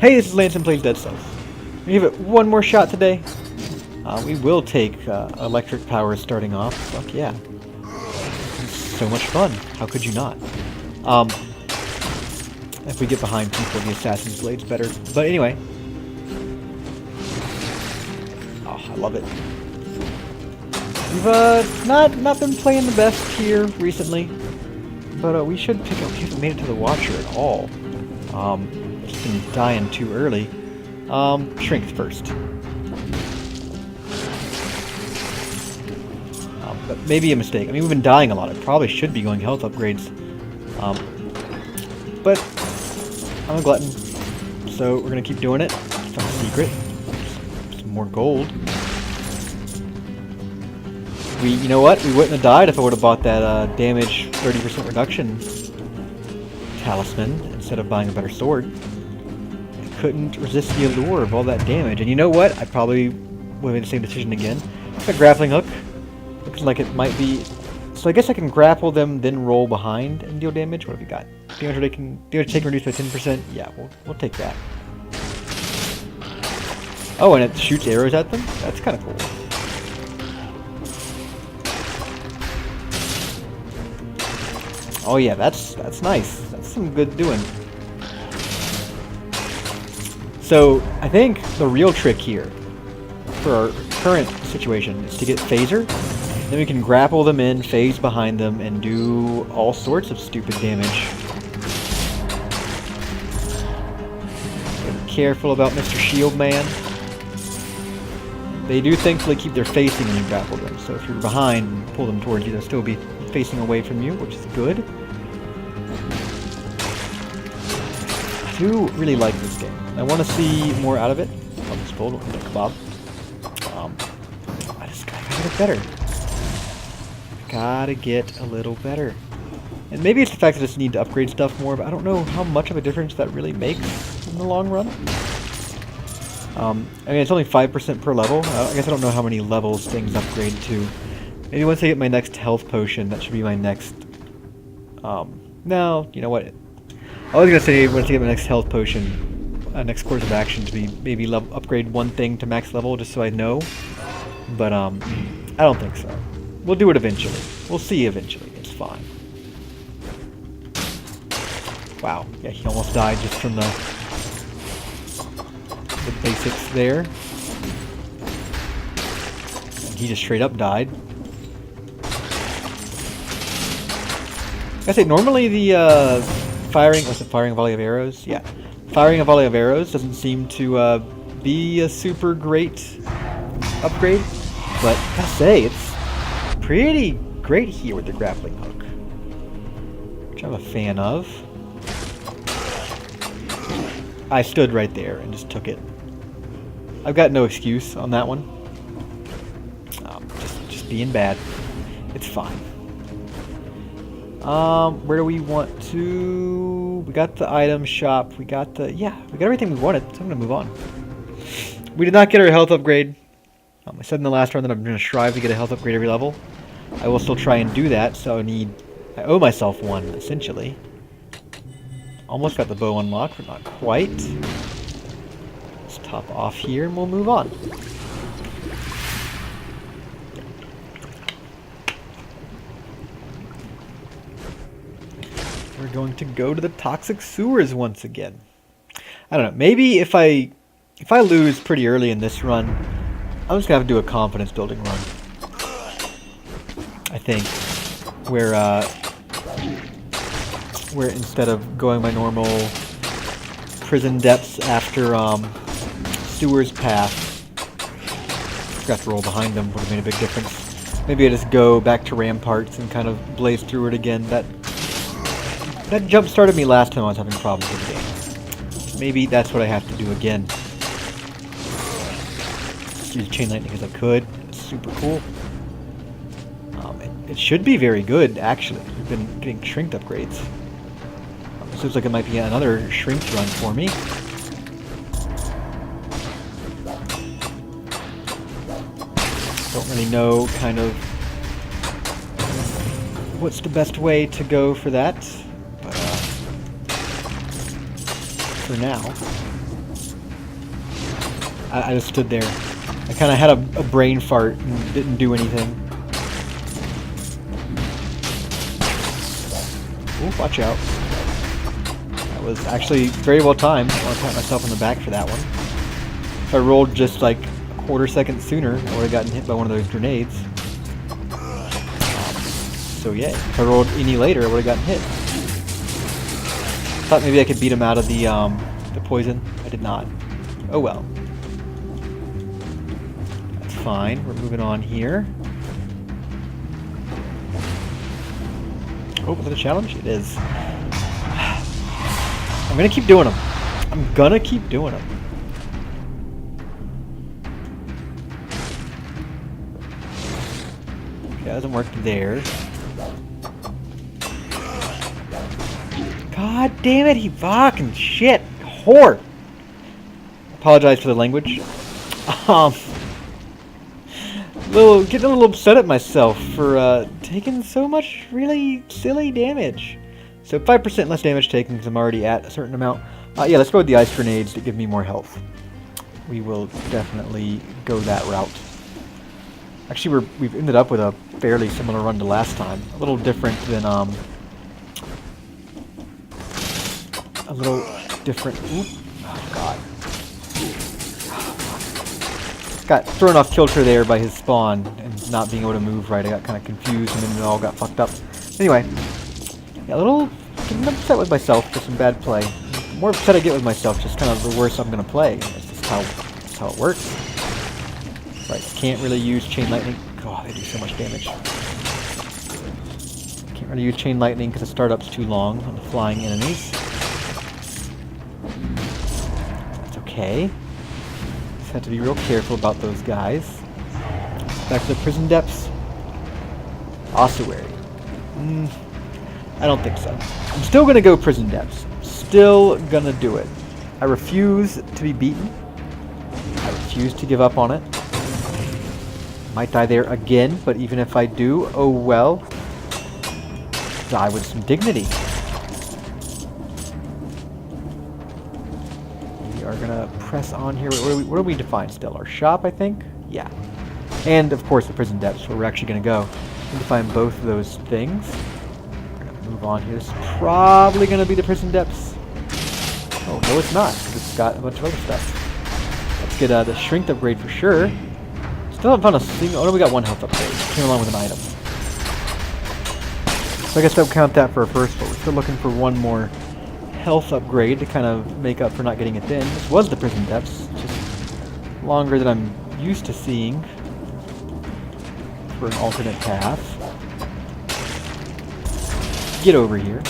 Hey, this is Lancen Plays Dead Cells. We give it one more shot today. We will take electric power starting off. Fuck yeah. It's so much fun. How could you not? If we get behind people, the Assassin's Blade's better. But anyway. Oh, I love it. We've not been playing the best here recently. But we should pick up. We haven't made it to the Watcher at all. Just been dying too early. Strength first. But maybe a mistake. I mean, we've been dying a lot. It probably should be going health upgrades. But I'm a glutton, so we're gonna keep doing it. It's not a secret. Some more gold. You know what? We wouldn't have died if I would have bought that damage 30% reduction talisman instead of buying a better sword. I couldn't resist the allure of all that damage. And you know what? I probably would have made the same decision again. A grappling hook. Looks like it might be... So I guess I can grapple them, then roll behind and deal damage. What have we got? Damage taken reduced by 10%. Yeah, we'll take that. Oh, and it shoots arrows at them? That's kind of cool. Oh yeah, that's nice. That's some good doing. So I think the real trick here for our current situation is to get phaser. Then we can grapple them in, phase behind them, and do all sorts of stupid damage. Be careful about Mr. Shield Man. They do thankfully keep their facing when you grapple them, so if you're behind and pull them towards you, they'll still be facing away from you, which is good. I do really like this game. I want to see more out of it. I'll just fold it with a kebab. I gotta get better. Gotta get a little better. And maybe it's the fact that I just need to upgrade stuff more, but I don't know how much of a difference that really makes in the long run. I mean, it's only 5% per level. I guess I don't know how many levels things upgrade to. Maybe once I get my next health potion, that should be my next... No, you know what? I was gonna say once I get my next health potion, next course of action to be maybe upgrade one thing to max level just so I know. But I don't think so. We'll do it eventually. We'll see eventually. It's fine. Wow. Yeah, he almost died just from the basics there. And he just straight up died. I say normally the firing a volley of arrows? Yeah. Firing a volley of arrows doesn't seem to be a super great upgrade. But I gotta say, it's pretty great here with the grappling hook, which I'm a fan of. I stood right there and just took it. I've got no excuse on that one. Just being bad. It's fine. Where do we want to... We got the item shop. We got everything we wanted, so I'm gonna move on. We did not get our health upgrade. I said in the last round that I'm gonna strive to get a health upgrade every level. I will still try and do that, so I owe myself one, essentially. Almost got the bow unlocked, but not quite. Let's top off here and we'll move on. We're going to go to the toxic sewers once again. I don't know, maybe if I lose pretty early in this run, I'm just gonna have to do a confidence building run. I think, where instead of going my normal prison depths after sewers path, forgot to roll behind them, would have made a big difference. Maybe I just go back to ramparts and kind of blaze through it again. That jump started me last time I was having problems with the game. Maybe that's what I have to do again. Just use chain lightning as I could. It's super cool. It should be very good, actually. We've been getting shrink upgrades. Seems like it might be another shrink run for me. Don't really know kind of what's the best way to go for that. But for now. I just stood there. I kind of had a brain fart and didn't do anything. Ooh, watch out. That was actually very well timed. I want to pat myself on the back for that one. If I rolled just like a quarter second sooner, I would have gotten hit by one of those grenades. So yeah, if I rolled any later, I would have gotten hit. Thought maybe I could beat him out of the poison. I did not. Oh well. That's fine. We're moving on here. Oh, was it a challenge? It is. I'm gonna keep doing them. I'm gonna keep doing them. Okay, that doesn't work there. God damn it, he fucking shit. Whore. Apologize for the language. Getting a little upset at myself for taking so much really silly damage. So 5% less damage taken because I'm already at a certain amount. Yeah, let's go with the ice grenades to give me more health. We will definitely go that route. Actually, we've ended up with a fairly similar run to last time. A little different than a little different. Oop. Oh god. Got thrown off kilter there by his spawn and not being able to move right. I got kind of confused and then it all got fucked up. Anyway, yeah, a little getting upset with myself for some bad play. The more upset I get with myself, just kind of the worse I'm gonna play. That's just how it works. Right, can't really use chain lightning. God, they do so much damage. Can't really use chain lightning because the startup's too long on the flying enemies. That's okay. Just have to be real careful about those guys. Back to the prison depths. Ossuary. I don't think so. I'm still gonna go prison depths. Still gonna do it. I refuse to be beaten. I refuse to give up on it. Might die there again, but even if I do, oh well. Die with some dignity. We are gonna press on here. What do we define still? Our shop, I think? Yeah. And of course the prison depths, where we're actually gonna go. We define both of those things. We're gonna move on here. This is probably gonna be the prison depths. Oh, no it's not, because it's got a bunch of other stuff. Let's get the strength upgrade for sure. Still haven't found a single... Oh, no, we got one health upgrade. Came along with an item. So I guess I'll count that for a first, but we're still looking for one more health upgrade to kind of make up for not getting it then. This was the prison depths, just longer than I'm used to seeing for an alternate path. Get over here.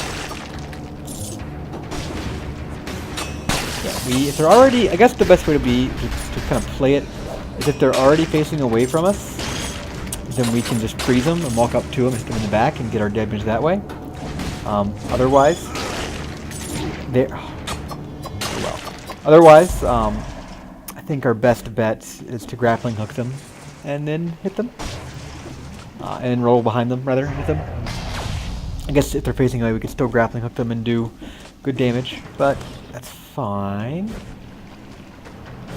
Yeah, if they're already... I guess the best way to be to kind of play it is if they're already facing away from us, then we can just freeze them and walk up to them, hit them in the back, and get our damage that way. Otherwise, I think our best bet is to grappling hook them and then hit them, and roll behind them rather hit them. I guess if they're facing away, we could still grappling hook them and do good damage, but that's fine.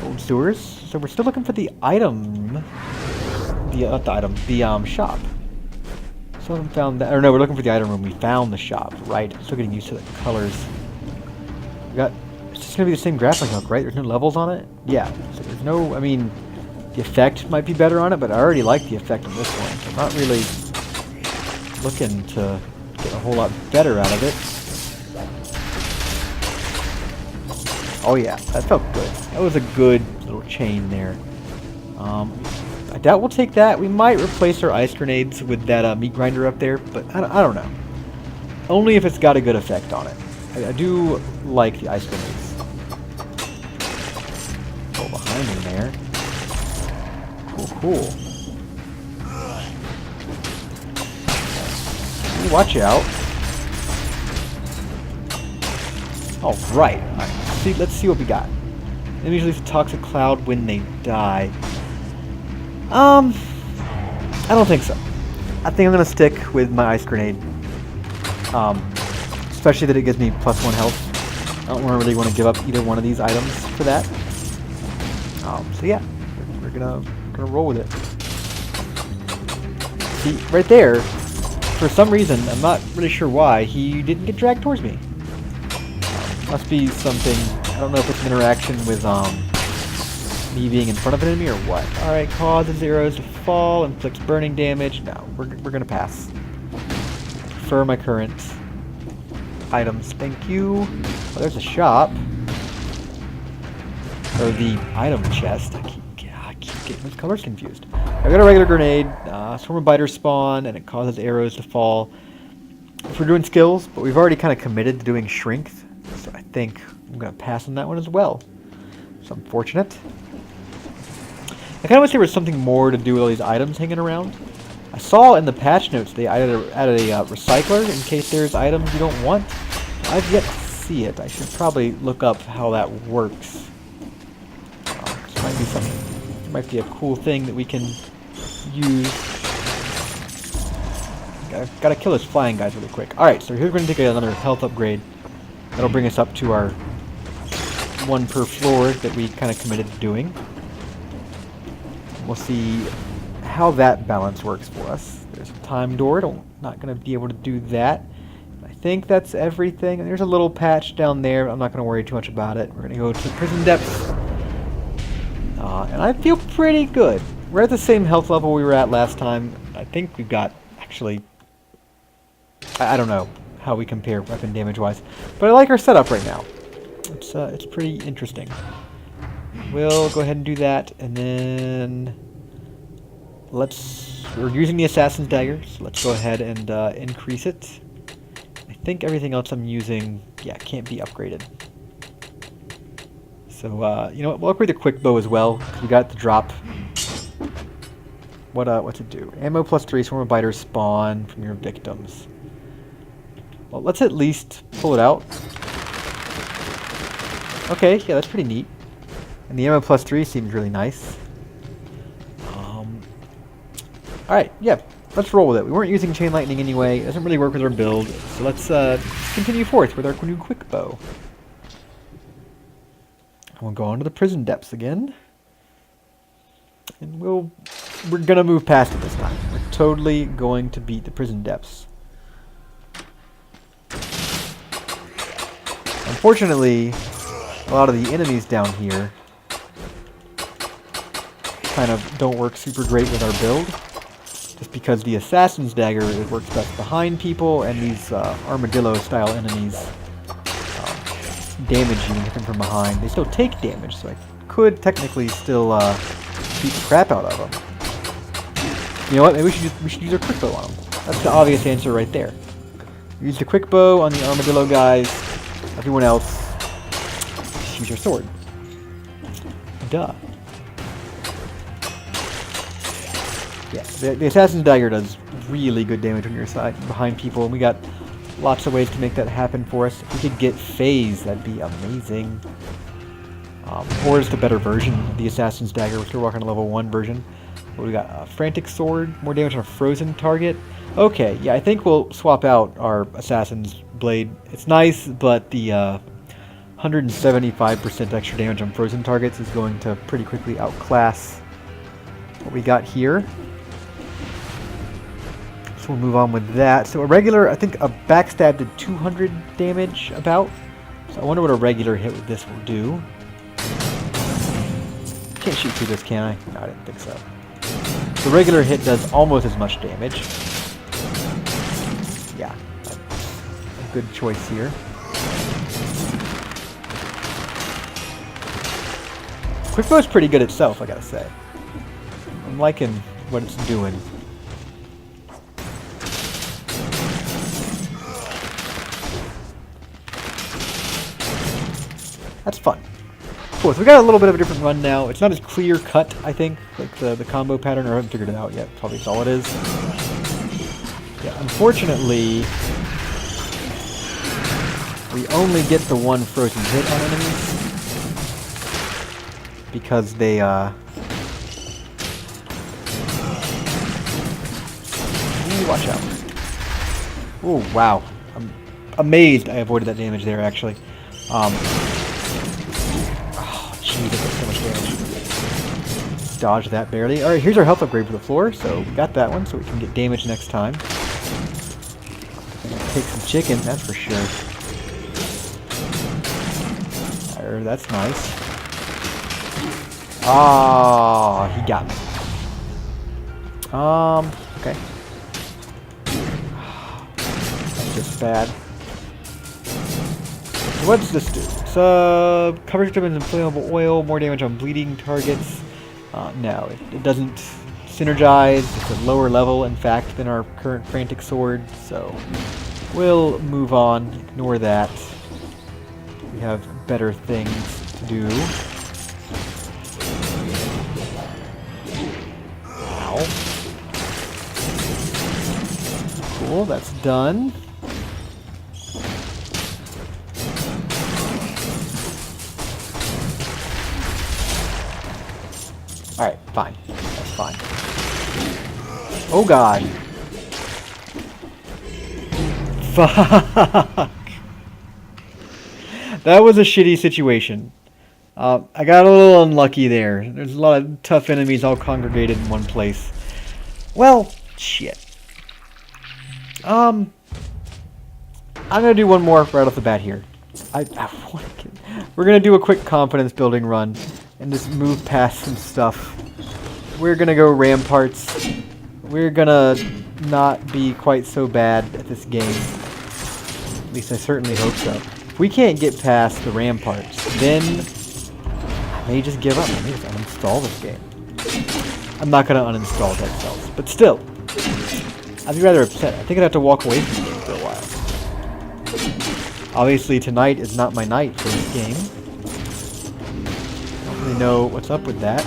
Old sewers. So we're still looking for the item. Not the item. The shop. Still haven't found that. Or no, we're looking for the item room. We found the shop. Right. Still getting used to the colors. We got. It's just gonna be the same grappling hook, right? There's no levels on it. Yeah. So there's no. I mean, the effect might be better on it, but I already like the effect on this one. So I'm not really looking to get a whole lot better out of it. Oh yeah, that felt good. That was a good little chain there. I doubt we'll take that. We might replace our ice grenades with that meat grinder up there, but I don't know. Only if it's got a good effect on it. I do like the ice grenades. Go behind him there. Cool. Ooh, watch out. All right. Let's see what we got. Enemies release a toxic cloud when they die. I don't think so. I think I'm gonna stick with my ice grenade. Especially that it gives me +1 health. I don't really want to give up either one of these items for that. So yeah, we're gonna roll with it. See, right there, for some reason, I'm not really sure why, he didn't get dragged towards me. Must be something, I don't know if it's an interaction with me being in front of an enemy or what. Alright, causes arrows to fall, inflicts burning damage. No, we're gonna pass. Prefer my current items. Thank you. Oh, there's a shop. Or the item chest. I keep getting those colors confused. I got a regular grenade, swarm of biters spawn, and it causes arrows to fall. If we're doing skills, but we've already kind of committed to doing strength, so I think I'm going to pass on that one as well. So unfortunate. I kind of wish there was something more to do with all these items hanging around. I saw in the patch notes they added a recycler in case there's items you don't want. I've yet to see it. I should probably look up how that works. It might be something. It might be a cool thing that we can use. Gotta kill those flying guys really quick. Alright, so here's going to take another health upgrade. That'll bring us up to our 1 per floor that we kind of committed to doing. We'll see how that balance works for us. There's a time door. Not going to be able to do that. I think that's everything. And there's a little patch down there. I'm not going to worry too much about it. We're going to go to the prison depths. And I feel pretty good. We're at the same health level we were at last time. I think we've got, actually, I don't know how we compare weapon damage-wise. But I like our setup right now. It's pretty interesting. We'll go ahead and do that, and then we're using the Assassin's Dagger, so let's go ahead and increase it. I think everything else I'm using, yeah, can't be upgraded. So, you know what, we'll upgrade the quick bow as well, because we got the drop. What's it do? Ammo plus 3, swarm of biters spawn from your victims. Well, let's at least pull it out. Okay, yeah, that's pretty neat. And the ammo plus 3 seems really nice. Alright, yeah, let's roll with it. We weren't using chain lightning anyway. It doesn't really work with our build. So let's continue forth with our new quick bow. And we'll go on to the prison depths again. And we're gonna move past it this time. We're totally going to beat the prison depths. Unfortunately, a lot of the enemies down here kind of don't work super great with our build. Just because the Assassin's Dagger works best behind people, and these armadillo-style enemies damage you and hit them from behind. They still take damage, so I could technically still beat the crap out of them. You know what? Maybe we should use our quick bow on them. That's the obvious answer right there. Use the quick bow on the armadillo guys. Everyone else, just use your sword. Duh. Yeah, the Assassin's Dagger does really good damage on your side, behind people, and we got lots of ways to make that happen for us. If we could get Phase, that'd be amazing. Or just a better version of the Assassin's Dagger. We're still working on a level 1 version. But we got a Frantic Sword, more damage on a frozen target. Okay, yeah, I think we'll swap out our Assassin's Blade. It's nice, but the 175% extra damage on frozen targets is going to pretty quickly outclass what we got here. So we'll move on with that. So a regular, I think a backstab did 200 damage about. So I wonder what a regular hit with this will do. Can't shoot through this, can I? No, I didn't think so. The regular hit does almost as much damage. Yeah, a good choice here. Quick bow's pretty good itself, I gotta say. I'm liking what it's doing. That's fun. Cool, so we got a little bit of a different run now. It's not as clear cut, I think, like the combo pattern, or I haven't figured it out yet. Probably that's all it is. Yeah, unfortunately, we only get the one frozen hit on enemies. Because they, Ooh, watch out. Oh, wow. I'm amazed I avoided that damage there, actually. Oh, jeez, that does so much damage. dodge that barely. Alright, here's our health upgrade for the floor, so we got that one, so we can get damage next time. Take some chicken, that's for sure. That's nice. Ah, he got me. Okay. That's just bad. What does this do? Coverage damage and inflammable oil, more damage on bleeding targets. No, it doesn't synergize. It's a lower level, in fact, than our current Frantic Sword, so we'll move on. Ignore that. We have better things to do. Ow. Cool, that's done. Alright, fine. That's fine. Oh god. Fuck. That was a shitty situation. I got a little unlucky there. There's a lot of tough enemies all congregated in one place. Well, shit. I'm gonna do one more right off the bat here. We're gonna do a quick confidence building run and just move past some stuff. We're gonna go ramparts. We're gonna not be quite so bad at this game. At least I certainly hope so. If we can't get past the ramparts, then I may just give up. I may just uninstall this game. I'm not gonna uninstall Dead Cells, but still, I'd be rather upset. I think I'd have to walk away from the game for a while. Obviously, tonight is not my night for this game. I don't really know what's up with that.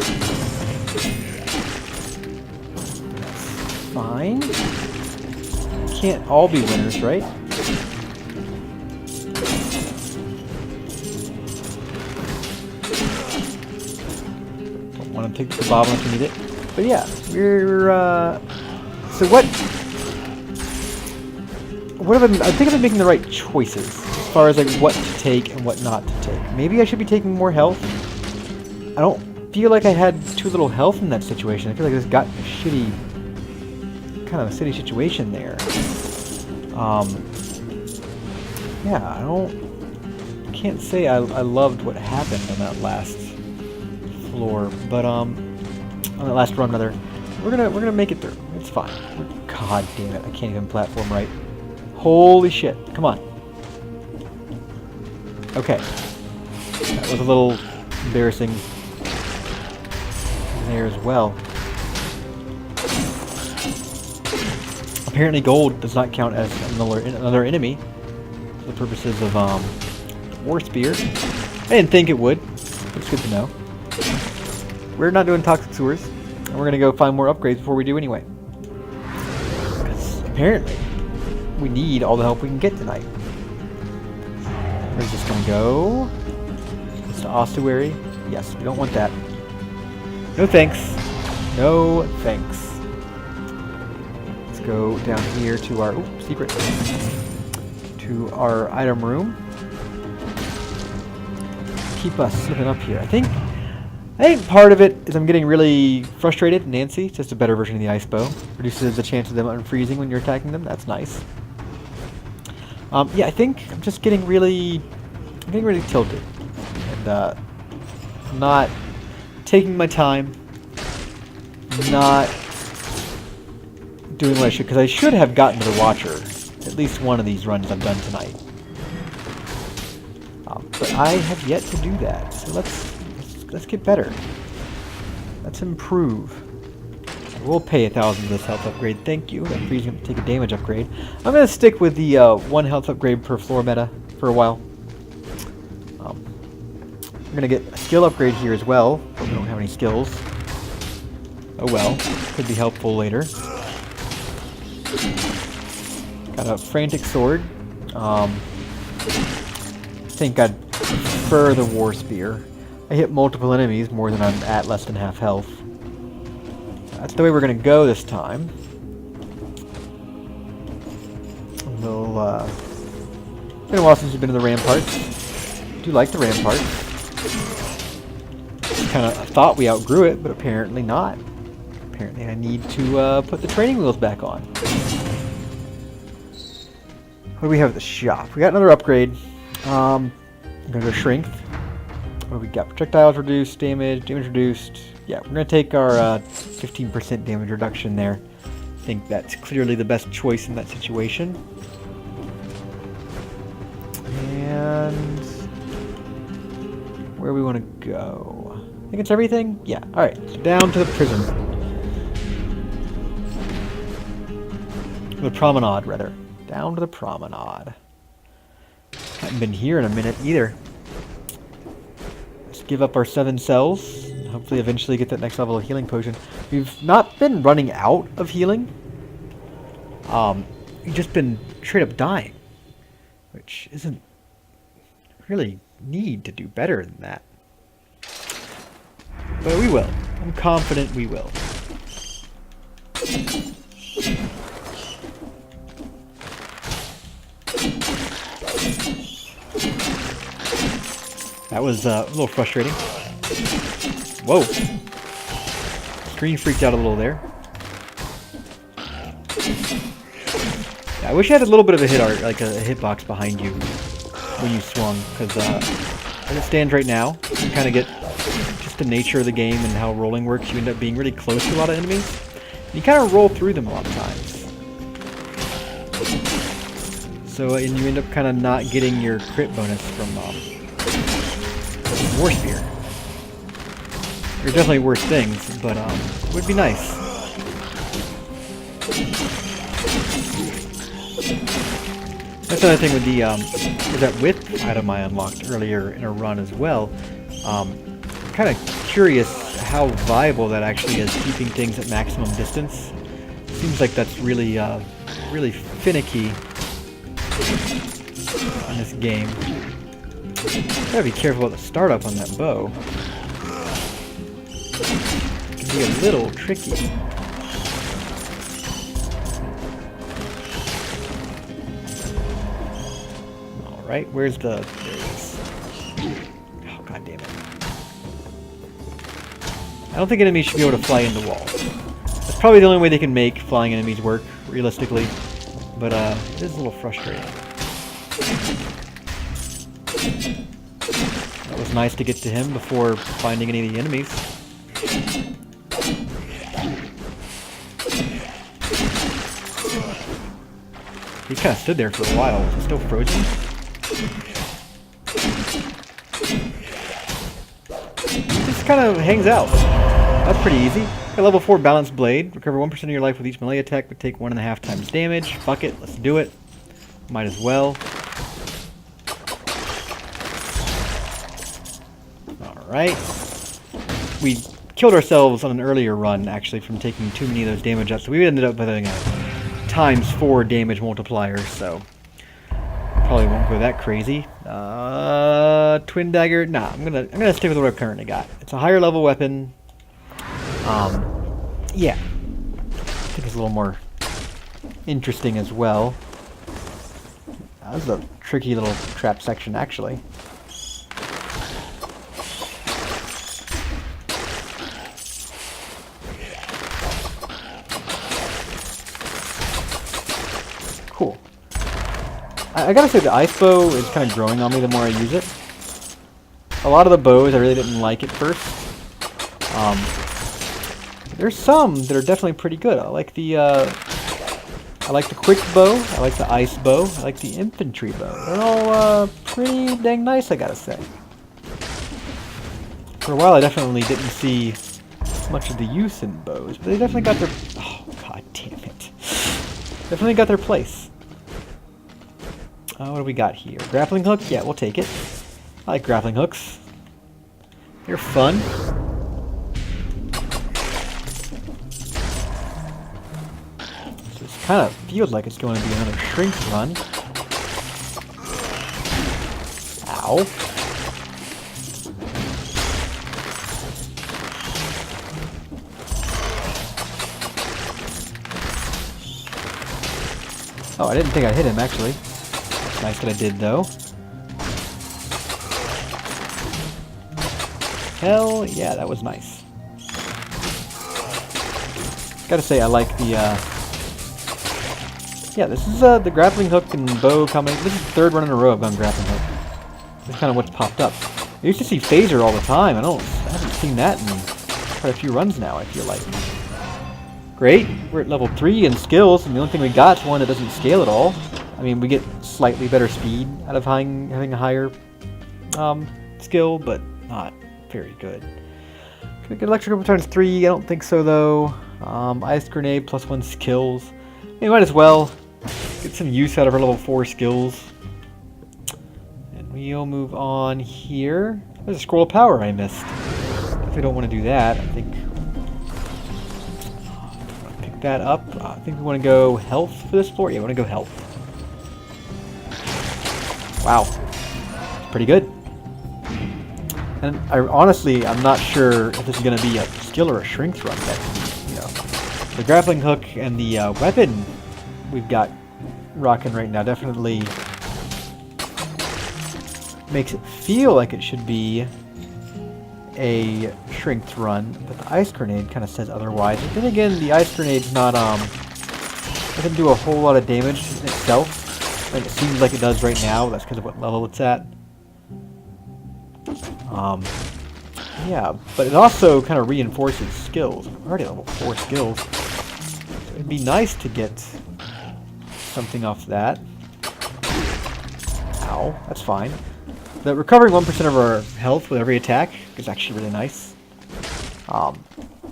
That's fine. Can't all be winners, right? Don't want to take the kebab unless you need it. But yeah, we're, so what have I think I've been making the right choices as far as like what to take and what not to take. Maybe I should be taking more health. I don't feel like I had too little health in that situation. I feel like I just got a shitty, kind of a shitty situation there. Yeah, can't say I loved what happened on that last floor, but on that last run rather. We're gonna make it through. It's fine. God damn it! I can't even platform right. Holy shit! Come on. Okay. That was a little embarrassing there as well. Apparently, gold does not count as another enemy for the purposes of War Spear. I didn't think it would. But it's good to know. We're not doing toxic sewers. And we're going to go find more upgrades before we do anyway. Because apparently, we need all the help we can get tonight. Where's this going to go? It's to ossuary. Yes, we don't want that. No thanks. No thanks. Let's go down here to our... Ooh, secret. To our item room. Keep us slipping up here. I think part of it is I'm getting really frustrated. Nancy, just a better version of the ice bow. Reduces the chance of them unfreezing when you're attacking them. That's nice. Yeah, I think I'm just getting really tilted. And not taking my time. Not doing what I should. Because I should have gotten to the Watcher. At least one of these runs I've done tonight. But I have yet to do that. So let's get better. Let's improve. We'll pay 1,000 for this health upgrade. Thank you. That frees him to take a damage upgrade. I'm going to stick with the 1 health upgrade per floor meta for a while. We're going to get a skill upgrade here as well, but we don't have any skills. Oh well. Could be helpful later. Got a Frantic Sword. I think I'd prefer the War Spear. I hit multiple enemies more than I'm at less than half health. That's the way we're going to go this time. We'll, it's been a while since we've been to the ramparts. I do like the ramparts. kind of thought we outgrew it, but apparently not. Apparently I need to put the training wheels back on. What do we have at the shop? We got another upgrade. I'm gonna go strength. What do we got? Projectiles reduced, damage reduced. Yeah, we're gonna take our 15% damage reduction there. I think that's clearly the best choice in that situation. And where we want to go? I think it's everything? Yeah, alright. So down to the prison. The promenade, rather. Down to the promenade. Haven't been here in a minute either. Let's give up our 7 cells. And hopefully eventually get that next level of healing potion. We've not been running out of healing. We've just been straight up dying. Which isn't really need to do better than that. But we will. I'm confident we will. That was a little frustrating. Whoa. Screen freaked out a little there. Yeah, I wish I had a little bit of a hit art, like a hitbox behind you when you swung, because as it stands right now, you kind of get just the nature of the game and how rolling works. You end up being really close to a lot of enemies. And you kind of roll through them a lot of times. So, and you end up kind of not getting your crit bonus from War Spear. There are definitely worse things, but it would be nice. That's another thing with the with that width item I unlocked earlier in a run as well. Kind of curious how viable that actually is, keeping things at maximum distance. Seems like that's really really finicky in this game. Gotta be careful about the startup on that bow. It can be a little tricky. Alright, where's the... There it is. Oh, god damn it. I don't think enemies should be able to fly into walls. That's probably the only way they can make flying enemies work, realistically. But it is a little frustrating. That was nice to get to him before finding any of the enemies. He kind of stood there for a while. Is he still frozen? He just kind of hangs out. That's pretty easy. A level 4 balanced blade. Recover 1% of your life with each melee attack, but take 1.5 times damage. Fuck it, let's do it. Might as well. Alright. We killed ourselves on an earlier run, actually, from taking too many of those damage ups. So we ended up having a ×4 damage multiplier, so probably won't go that crazy. Twin dagger. Nah, I'm gonna stick with what I've currently got. It's a higher level weapon. Yeah. I think it's a little more interesting as well. That was a tricky little trap section, actually. Cool. I gotta say, the ice bow is kind of growing on me the more I use it. A lot of the bows I really didn't like at first. There's some that are definitely pretty good. I like the quick bow. I like the ice bow. I like the infantry bow. They're all pretty dang nice, I gotta say. For a while, I definitely didn't see much of the use in bows, but they definitely got their... Oh, god damn it. Definitely got their place. What do we got here? Grappling hook? Yeah, we'll take it. I like grappling hooks. They're fun. Kind of feels like it's going to be another shrink run. Ow. Oh, I didn't think I hit him, actually. It's nice that I did, though. Hell yeah, that was nice. Gotta say, I like the, yeah, this is the grappling hook and bow coming. This is the third run in a row I've gone grappling hook. This is kind of what's popped up. I used to see phaser all the time. I haven't seen that in quite a few runs now, I feel like. Great, we're at level 3 in skills, and the only thing we got is one that doesn't scale at all. I mean, we get slightly better speed out of having a higher skill, but not very good. Can we get electrical times 3? I don't think so, though. Ice grenade plus 1 skills. We might as well get some use out of our level 4 skills. And we'll move on here. There's a scroll of power I missed. If we don't want to do that, I think pick that up. I think we want to go health for this floor. Yeah, we want to go health. Wow, pretty good. And honestly, I'm not sure if this is going to be a skill or a strength run next. You know, the grappling hook and the weapon we've got rocking right now definitely makes it feel like it should be a strength run, but the ice grenade kind of says otherwise. But then again, the ice grenade's not doesn't do a whole lot of damage in itself, like it seems like it does right now. That's because of what level it's at. Yeah, but it also kind of reinforces skills. We're already at level 4 skills, so it'd be nice to get something off that. Ow, that's fine. The recovering 1% of our health with every attack is actually really nice.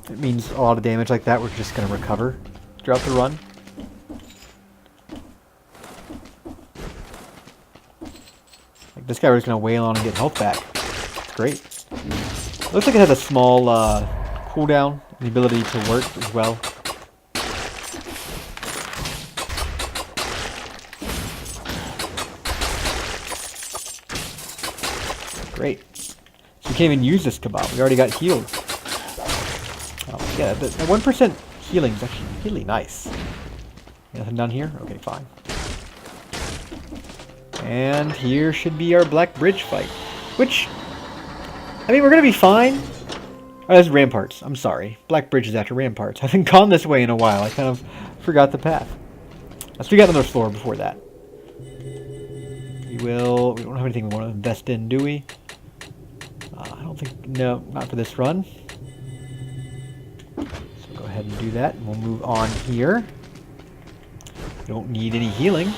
It means a lot of damage like that we're just going to recover throughout the run. Like this guy was going to wail on and get health back. It's great. Looks like it has a small cooldown and the ability to work as well. Great. So we can't even use this kebab. We already got healed. Yeah, the 1% healing is actually really nice. Nothing down here? Okay, fine. And here should be our Black Bridge fight. Which, I mean, we're going to be fine. Oh, that's Ramparts. I'm sorry. Black Bridge is after Ramparts. I haven't gone this way in a while. I kind of forgot the path. So we got another floor before that. We don't have anything we want to invest in, do we? I don't think, no, not for this run. So go ahead and do that, and we'll move on here. We don't need any healing.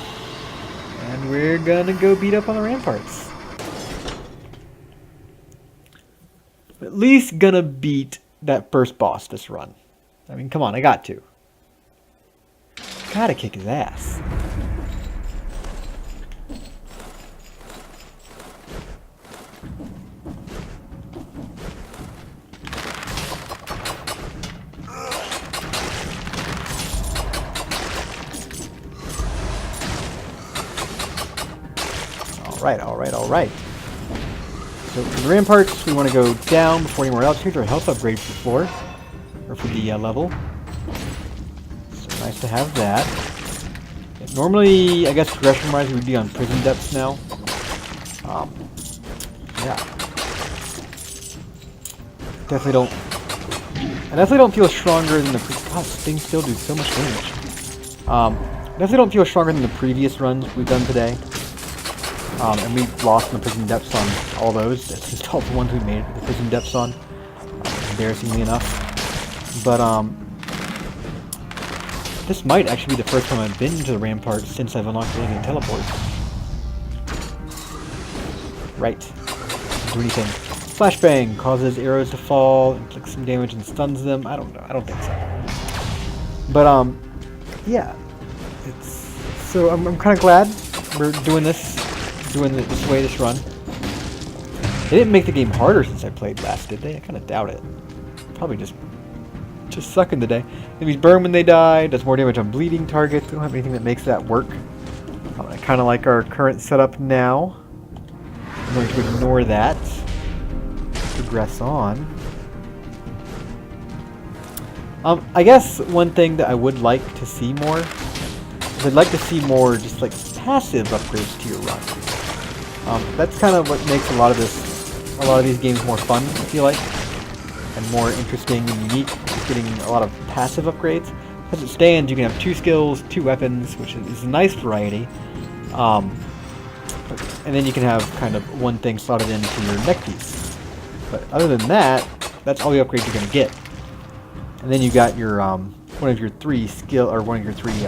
And we're gonna go beat up on the Ramparts. At least gonna beat that first boss this run. I mean, come on, I got to. Gotta kick his ass. Alright. So for the Ramparts, we want to go down before anywhere else. Here's our health upgrade for the floor, or for the level. So nice to have that. Yeah, normally, I guess progression-wise, we would be on prison depths now. Yeah. I definitely don't feel stronger than the God, things still do so much damage. Definitely don't feel stronger than the previous runs we've done today. And we've lost in the prison depths on all those. It's just all the ones we made the prison depths on, embarrassingly enough. But this might actually be the first time I've been to the Ramparts since I've unlocked the Alien Teleport. Right. Doesn't do anything. Flashbang causes arrows to fall, inflicts some damage and stuns them. I don't know. I don't think so. But yeah. So I'm kind of glad we're doing this way this run. They didn't make the game harder since I played last, did they? I kind of doubt it. Probably just sucking today. Enemies burn when they die, does more damage on bleeding targets. We don't have anything that makes that work. I kind of like our current setup now. I'm going to ignore that. Progress on. I guess one thing that I would like to see more is I'd like to see more just like passive upgrades to your run. That's kind of what makes a lot of this a lot of these games more fun, I feel like, and more interesting and unique. Getting a lot of passive upgrades. As it stands, you can have 2 skills, 2 weapons, which is a nice variety. And then you can have kind of one thing slotted into your neck piece. But other than that, that's all the upgrades you're going to get. And then you got your one of your 3 skill, or one of your 3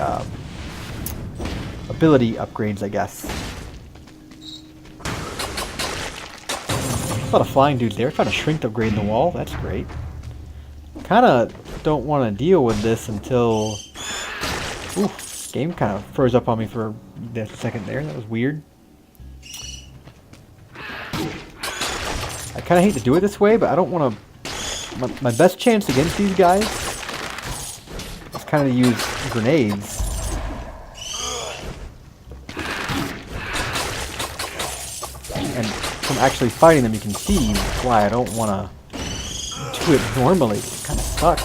ability upgrades, I guess. There's a lot of flying dudes there. Trying to shrink the upgrade in the wall. That's great. Kind of don't want to deal with this until... Oof, game kind of froze up on me for a second there. That was weird. I kind of hate to do it this way, but I don't want to... My best chance against these guys is kind of to use grenades. And from actually fighting them, you can see why I don't want to do it normally. It kind of sucks.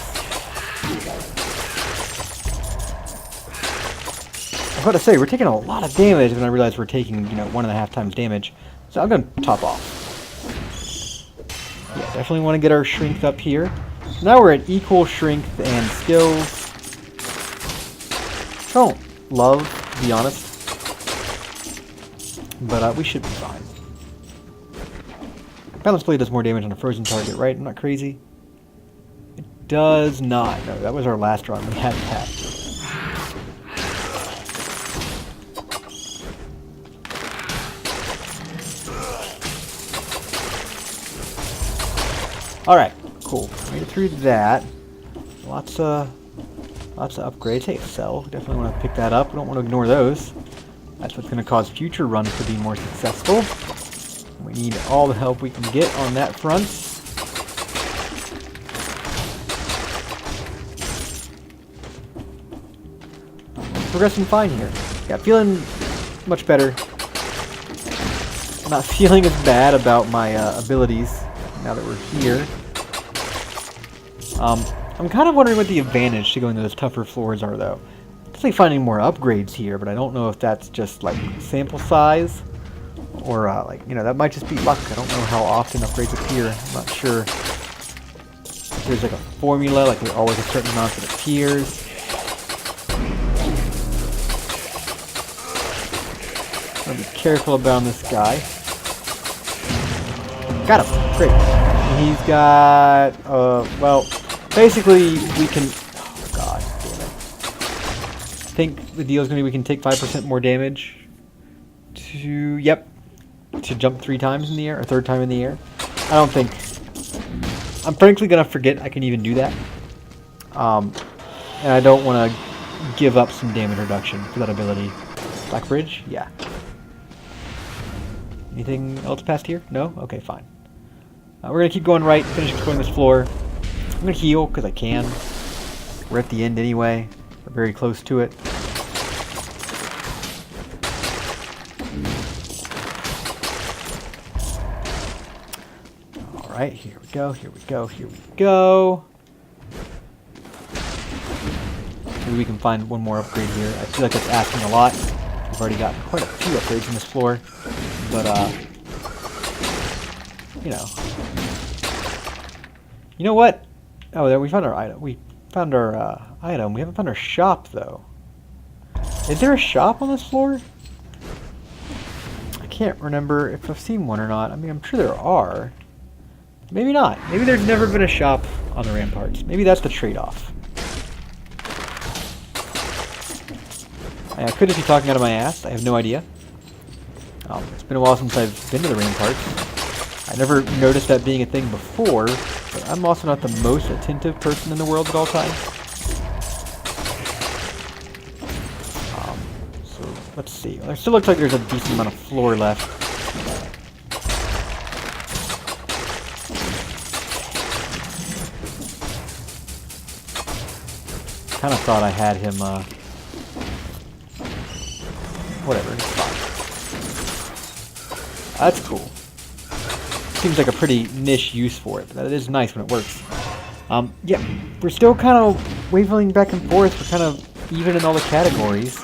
I was about to say, we're taking a lot of damage when I realize we're taking, 1.5 times damage. So I'm going to top off. Yeah, definitely want to get our strength up here. So now we're at equal strength and skills. Don't love, to be honest. But we should be fine. Balance Blade does more damage on a frozen target, right? I'm not crazy. It does not. No, that was our last run. We had that. Alright, cool. Made it through that. Lots of upgrades. Hey, sell. Definitely want to pick that up. We don't want to ignore those. That's what's going to cause future runs to be more successful. We need all the help we can get on that front. Progressing fine here. Yeah, feeling much better. I'm not feeling as bad about my abilities now that we're here. I'm kind of wondering what the advantage to going to those tougher floors are, though. Definitely finding more upgrades here, but I don't know if that's just like sample size or that might just be luck. I don't know how often upgrades appear. I'm not sure if there's like a formula, like there's always a certain amount that appears. Gotta be careful about this guy. Got him. Great. And he's got, well, basically we can, oh god damn it. I think the deal is going to be we can take 5% more damage to jump 3 times in the air, or 3rd time in the air. I don't think, I'm frankly going to forget I can even do that. And I don't want to give up some damage reduction for that ability. Black Bridge? Yeah. Anything else past here? No? Okay, fine. We're going to keep going right, finish exploring this floor. I'm going to heal, because I can. We're at the end anyway. We're very close to it. Alright, here we go, here we go, here we go. Maybe we can find one more upgrade here. I feel like it's asking a lot. We've already got quite a few upgrades in this floor. But, You know what? Oh, there we found our item. We found our item. We haven't found our shop, though. Is there a shop on this floor? I can't remember if I've seen one or not. I mean, I'm sure there are. Maybe not. Maybe there's never been a shop on the ramparts. Maybe that's the trade-off. I could just be talking out of my ass. I have no idea. It's been a while since I've been to the ramparts. I never noticed that being a thing before, but I'm also not the most attentive person in the world at all times. So let's see. Well, there still looks like there's a decent amount of floor left. Kind of thought I had him, whatever, it's fine. That's cool. Seems like a pretty niche use for it, but that is nice when it works. Yeah, we're still kind of wavering back and forth. We're kind of even in all the categories.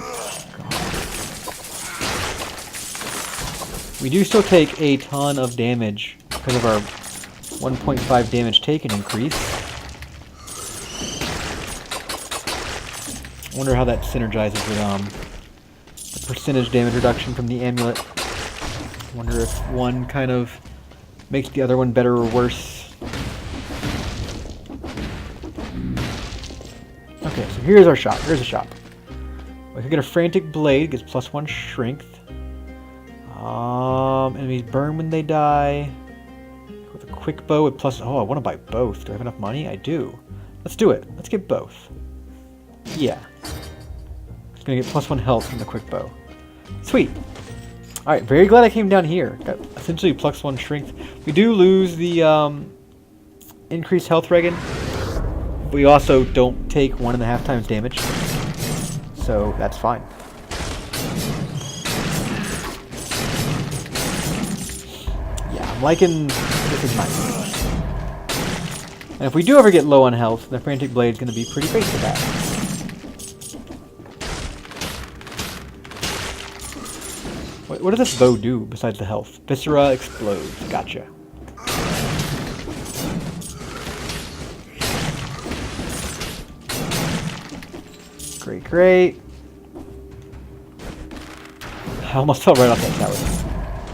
We do still take a ton of damage because of our 1.5 damage taken increase. I wonder how that synergizes with the percentage damage reduction from the amulet. I wonder if one kind of makes the other one better or worse. Okay, so here's our shop. Here's a shop. We could get a frantic blade, gets +1 strength. Enemies burn when they die. With a quick bow with plus. Oh, I want to buy both. Do I have enough money? I do. Let's do it. Let's get both. Yeah. It's gonna get +1 health from the quick bow. Sweet. All right. Very glad I came down here. Got essentially +1 strength. We do lose the increased health regen. We also don't take 1.5 times damage, so that's fine. Yeah, I'm liking this is nice. And if we do ever get low on health, the Frantic Blade is going to be pretty great for that. What does this bow do besides the health? Viscera explodes. Gotcha. Great, great. I almost fell right off that tower.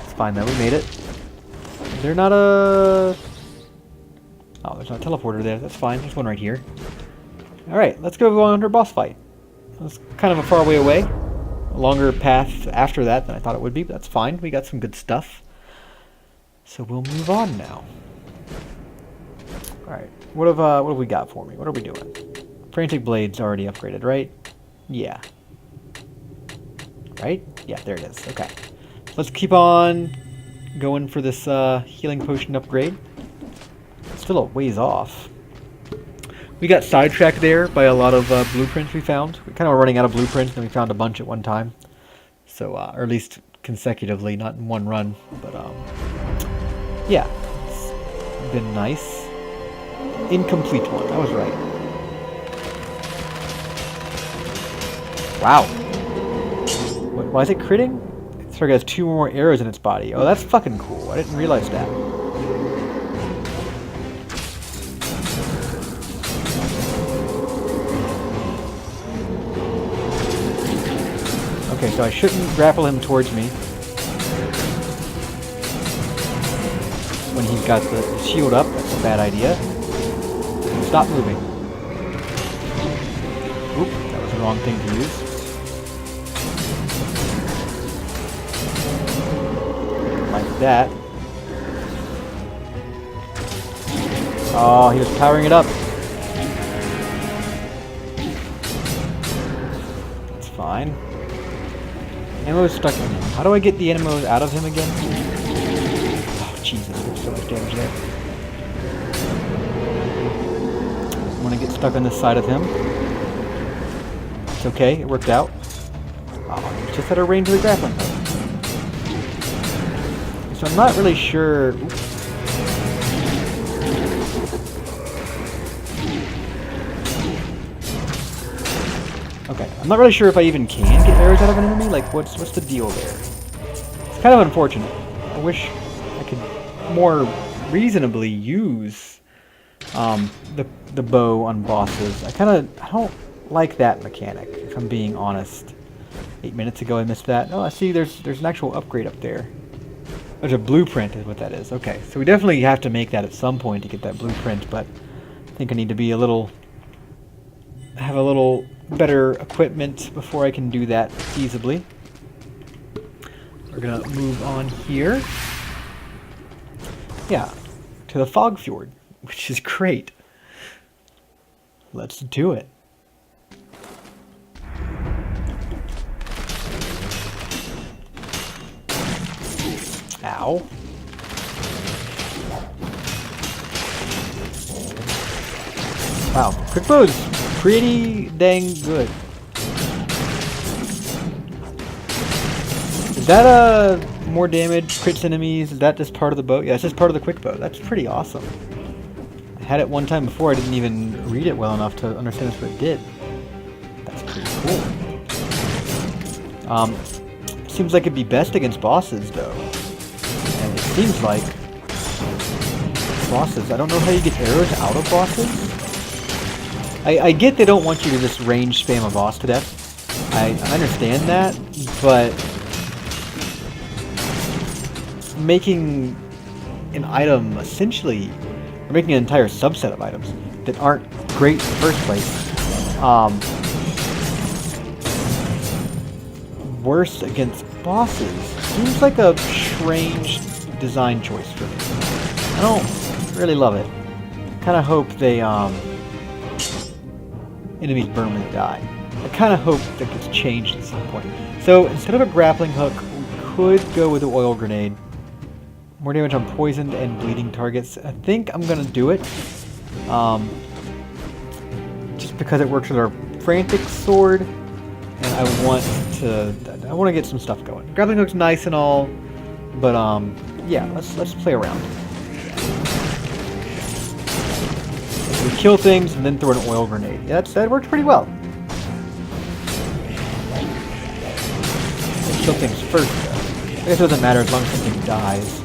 It's fine though, we made it. Is there not a... Oh, there's not a teleporter there. That's fine. There's one right here. Alright, let's go on to our boss fight. It's kind of a far way away. A longer path after that than I thought it would be, but that's fine. We got some good stuff. So we'll move on now. Alright, what have we got for me? What are we doing? Frantic Blade's already upgraded, right? Yeah. Right? Yeah, there it is. Okay. Let's keep on going for this healing potion upgrade. It's still a ways off. We got sidetracked there by a lot of blueprints we found. We kind of were running out of blueprints, and we found a bunch at one time. So, or at least consecutively, not in one run. But, yeah. It's been nice. Incomplete one. I was right. Wow. Why is it critting? This target has 2 more arrows in its body. Oh, that's fucking cool. I didn't realize that. Okay, so I shouldn't grapple him towards me when he's got the shield up. That's a bad idea. Stop moving. Oop, that was the wrong thing to use. Like that. Oh, he was powering it up. That's fine. Ammo's stuck in him. How do I get the ammo out of him again? Oh, Jesus, there's so much damage there. I want to get stuck on this side of him. It's okay, it worked out. Oh, he's just at a range of the grappling hook. So I'm not really sure... Oops. Okay, I'm not really sure if I even can get arrows out of an enemy. Like, what's the deal there? It's kind of unfortunate. I wish I could more reasonably use the bow on bosses. I don't like that mechanic, if I'm being honest. 8 minutes ago I missed that. Oh, I see there's an actual upgrade up there. There's a blueprint is what that is. Okay, so we definitely have to make that at some point to get that blueprint, but I think I need to be have a little better equipment before I can do that feasibly. We're gonna move on here. Yeah, to the Fog Fjord, which is great. Let's do it. Ow. Wow, quick bow is pretty dang good. Is that more damage, crits enemies? Is that just part of the bow? Yeah, it's just part of the quick bow. That's pretty awesome. I had it one time before, I didn't even read it well enough to understand what it did. That's pretty cool. Seems like it'd be best against bosses though. And it seems like bosses. I don't know how you get arrows out of bosses. I get they don't want you to just range spam a boss to death. I understand that, but making an item essentially, or making an entire subset of items that aren't great in the first place, worse against bosses seems like a strange design choice for me. I don't really love it. Kind of hope they enemies burn when they die. I kind of hope that gets changed at some point. So instead of a grappling hook, we could go with an oil grenade. More damage on poisoned and bleeding targets. I think I'm gonna do it. Just because it works with our frantic sword, and I want to get some stuff going. Grappling hook's nice and all, but yeah, let's play around. We kill things and then throw an oil grenade. Yeah, that works pretty well. Let's kill things first, though. I guess it doesn't matter as long as something dies.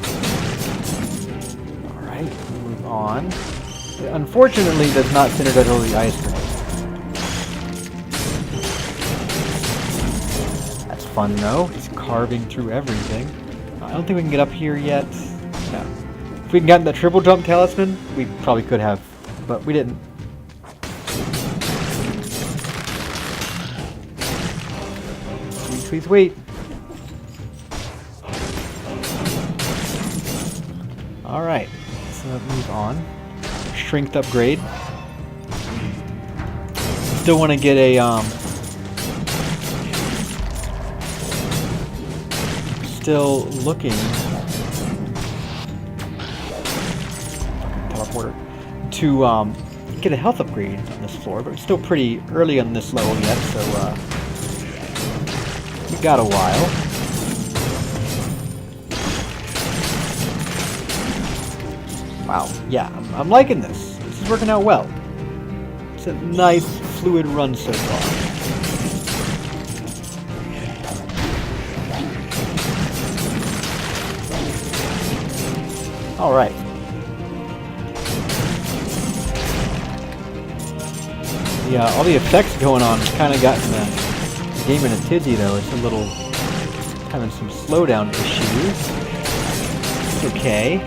Alright, move on. It unfortunately does not synergize over the ice grenade. That's fun, though. It's carving through everything. I don't think we can get up here yet. No. If we can get that triple jump talisman, we probably could have. But we didn't. Sweet, sweet, sweet. Alright, so move on. Strength upgrade. Still want to get a, still looking. Teleporter. To get a health upgrade on this floor, but we're still pretty early on this level yet, so we got a while. Wow, yeah, I'm liking this. This is working out well. It's a nice, fluid run so far. All right. Yeah, all the effects going on kind of gotten the game in a tizzy, though. It's a little having some slowdown issues. It's okay.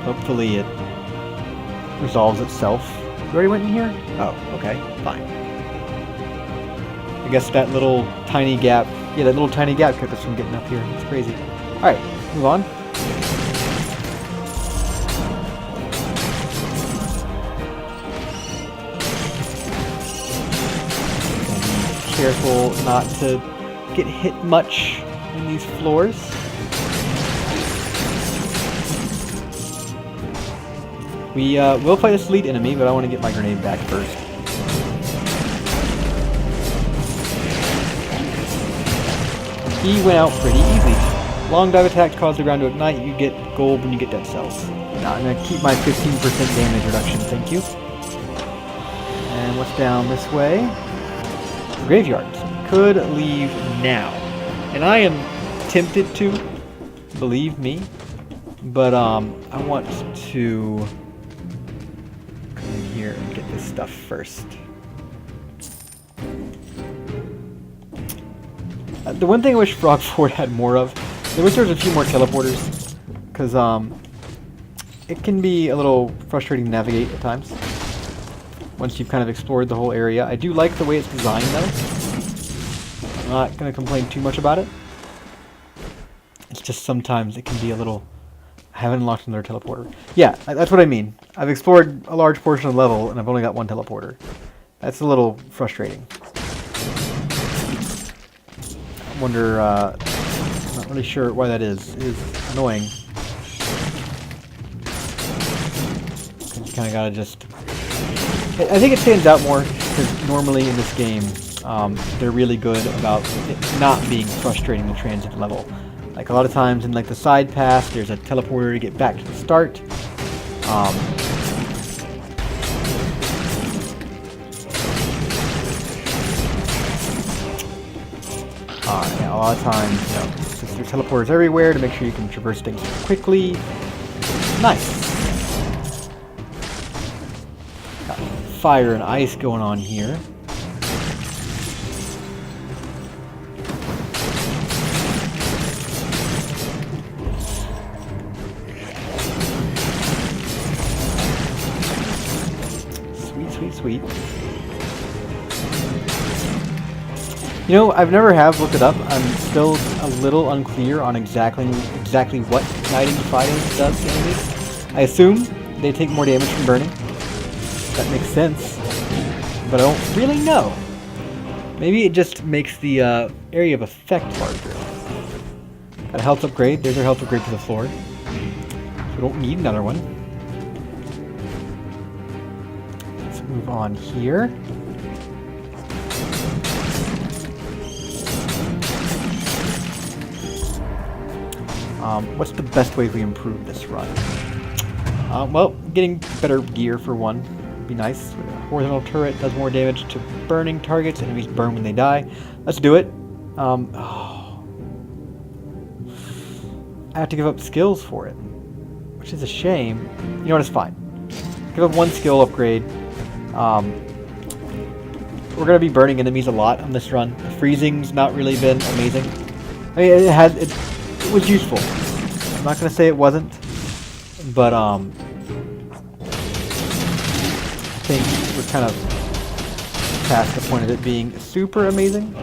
Hopefully it resolves itself. You already went in here? Oh, okay, fine. I guess that little tiny gap, yeah, that little tiny gap kept us from getting up here. It's crazy. All right, move on. Careful not to get hit much in these floors. We will fight this elite enemy, but I want to get my grenade back first. He went out pretty easy. Long dive attacks cause the ground to ignite. You get gold when you get dead cells. Now I'm going to keep my 15% damage reduction, thank you. And what's down this way? Graveyards. Could leave now. And I am tempted to, believe me, but I want to come in here and get this stuff first. The one thing I wish Frog Fort had more of, I wish there was a few more teleporters, because it can be a little frustrating to navigate at times once you've kind of explored the whole area. I do like the way it's designed, though. I'm not going to complain too much about it. It's just sometimes it can be a little... I haven't unlocked another teleporter. Yeah, that's what I mean. I've explored a large portion of the level, and I've only got one teleporter. That's a little frustrating. I wonder... I'm not really sure why that is. It is annoying. You kind of gotta just... I think it stands out more because normally in this game, they're really good about it not being frustrating the transit level. Like a lot of times in like the side pass, there's a teleporter to get back to the start. Yeah, a lot of times, you know, there's teleporters everywhere to make sure you can traverse things quickly. Nice. fire and ice going on here. Sweet, sweet, sweet. You know, I've never have looked it up. I'm still a little unclear on exactly what igniting fire does to enemies. I assume they take more damage from burning. That makes sense. But I don't really know. Maybe it just makes the area of effect larger. Got a health upgrade. There's our health upgrade to the floor. So we don't need another one. Let's move on here. What's the best way we improve this run? Well, getting better gear for one would be nice. Horizontal turret does more damage to burning targets. Enemies burn when they die. Let's do it. Oh. I have to give up skills for it, which is a shame. You know what? It's fine. Give up one skill upgrade. We're gonna be burning enemies a lot on this run. The freezing's not really been amazing. I mean, it was useful. I'm not gonna say it wasn't, but I think we're kind of past the point of it being super amazing.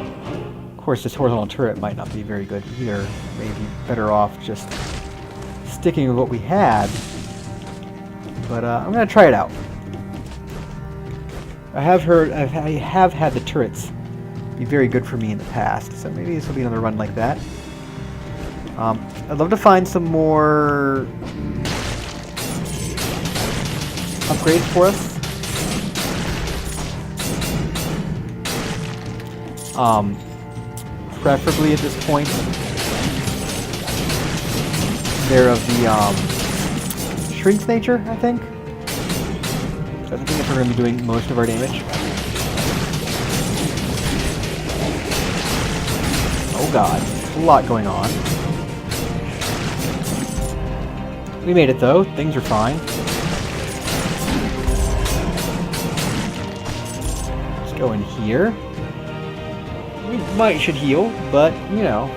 Of course, this horizontal turret might not be very good either. Maybe better off just sticking with what we had. But I'm gonna try it out. I have had the turrets be very good for me in the past, so maybe this will be another run like that. I'd love to find some more upgrades for us. Preferably at this point, they're of the shrink nature, I think. So I think if we're going to be doing most of our damage. Oh god, a lot going on. We made it though, things are fine. Let's go in here. We should heal, but you know,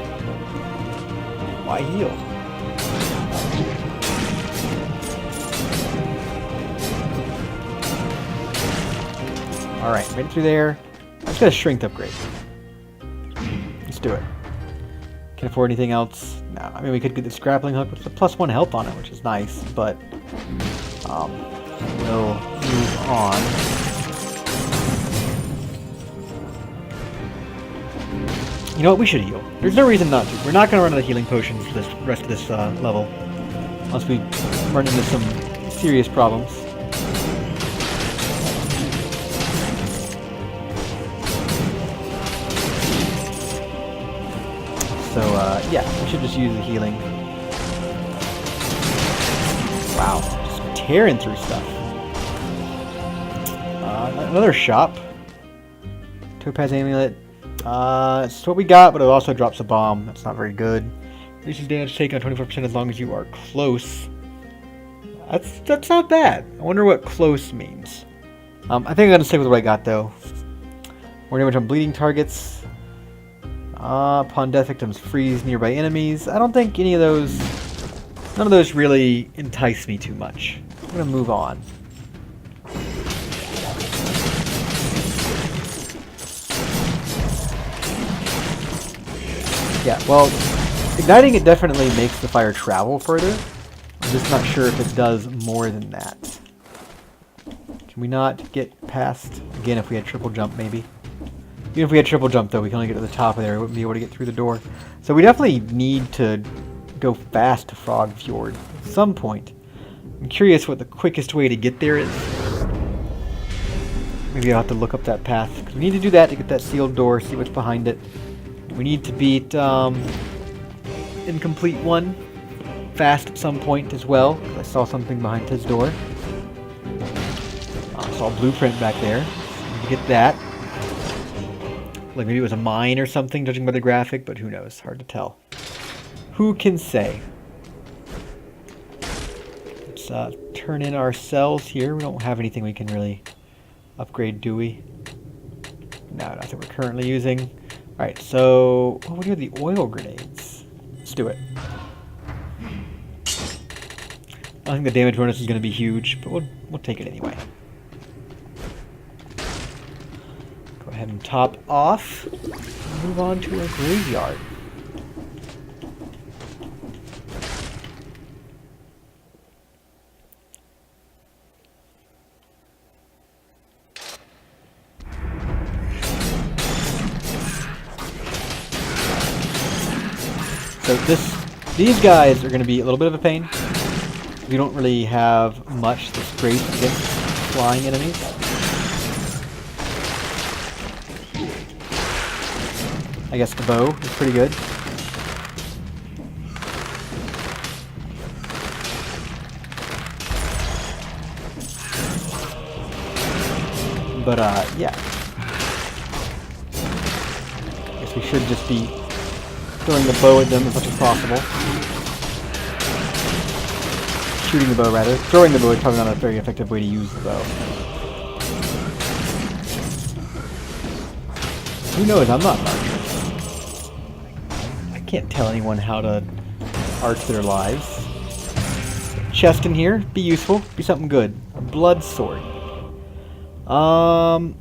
why heal? Alright, made it through there. Let's get a strength upgrade. Let's do it. Can't afford anything else. No, I mean we could get this grappling hook with a +1 health on it, which is nice, but we'll move on. You know what? We should heal. There's no reason not to. We're not going to run out of healing potions for this rest of this level, unless we run into some serious problems. So, yeah, we should just use the healing. Wow, just tearing through stuff. Another shop. Topaz amulet. It's what we got, but it also drops a bomb. That's not very good. Reduces damage taken on 24% as long as you are close. That's not bad. I wonder what close means. I think I'm gonna stick with what I got though. More damage on bleeding targets. Upon death, victims freeze nearby enemies. I don't think any of those... None of those really entice me too much. I'm gonna move on. Yeah, well, igniting it definitely makes the fire travel further. I'm just not sure if it does more than that. Can we not get past... Again, if we had triple jump, maybe. Even if we had triple jump, though, we can only get to the top of there. We wouldn't be able to get through the door. So we definitely need to go fast to Frog Fjord at some point. I'm curious what the quickest way to get there is. Maybe I'll have to look up that path. Because we need to do that to get that sealed door, see what's behind it. We need to beat Incomplete One fast at some point as well. I saw something behind his door. I saw a blueprint back there. So we need to get that. Like maybe it was a mine or something, judging by the graphic, but who knows? Hard to tell. Who can say? Let's turn in our cells here. We don't have anything we can really upgrade, do we? No, nothing we're currently using. Alright, so what do we do with the oil grenades? Let's do it. I think the damage bonus is going to be huge, but we'll take it anyway. Go ahead and top off. And move on to our graveyard. So these guys are going to be a little bit of a pain. We don't really have much that's great against flying enemies. I guess the bow is pretty good. But yeah. I guess we should just be throwing the bow at them as much as possible. Shooting the bow, rather. Throwing the bow is probably not a very effective way to use the bow. Who knows? I'm not an archer. I can't tell anyone how to arch their lives. Chest in here. Be useful. Be something good. A blood sword. Fires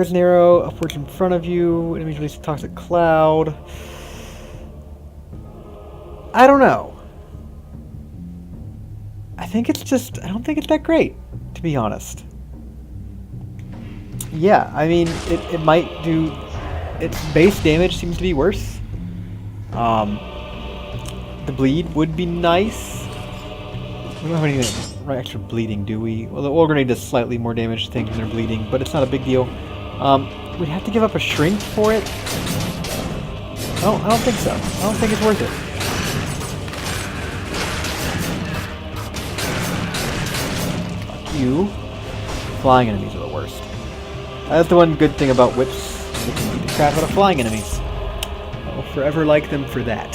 an arrow upwards in front of you. Enemies release a toxic cloud. I don't know. I don't think it's that great, to be honest. Yeah, I mean, it might do... Its base damage seems to be worse. The bleed would be nice. We don't have anything extra bleeding, do we? Well, the oil grenade does slightly more damage to things when they're bleeding, but it's not a big deal. We'd have to give up a shrink for it. I don't think so. I don't think it's worth it. You. Flying enemies are the worst. That's the one good thing about whips. They can beat the crap out of flying enemies. I'll forever like them for that.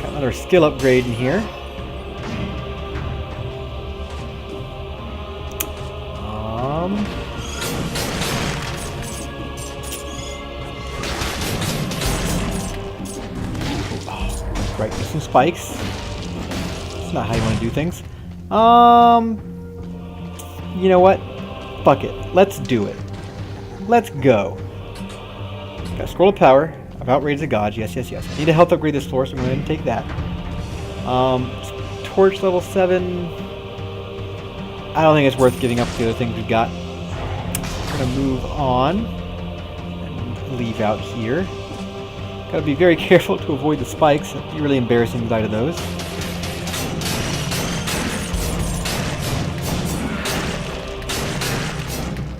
Got another skill upgrade in here. Right, some spikes. That's not how you want to do things. You know what? Fuck it. Let's do it. Let's go. Got a scroll of power. I've outrated the gods. Yes, yes, yes. I need a health upgrade this floor, so I'm going to go ahead and take that. Torch level 7. I don't think it's worth giving up the other things we've got. I'm going to move on. And leave out here. Gotta be very careful to avoid the spikes. It'd be really embarrassing to die to those.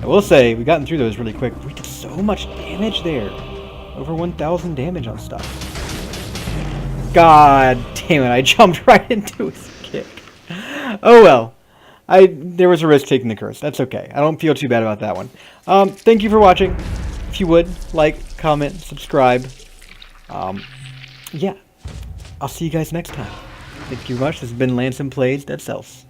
I will say, we've gotten through those really quick. We did so much damage there. Over 1,000 damage on stuff. God damn it, I jumped right into his kick. Oh well. There was a risk taking the curse. That's okay. I don't feel too bad about that one. Thank you for watching. If you would, like, comment, subscribe. Yeah. I'll see you guys next time. Thank you very much. This has been Lancen Plays Dead Cells.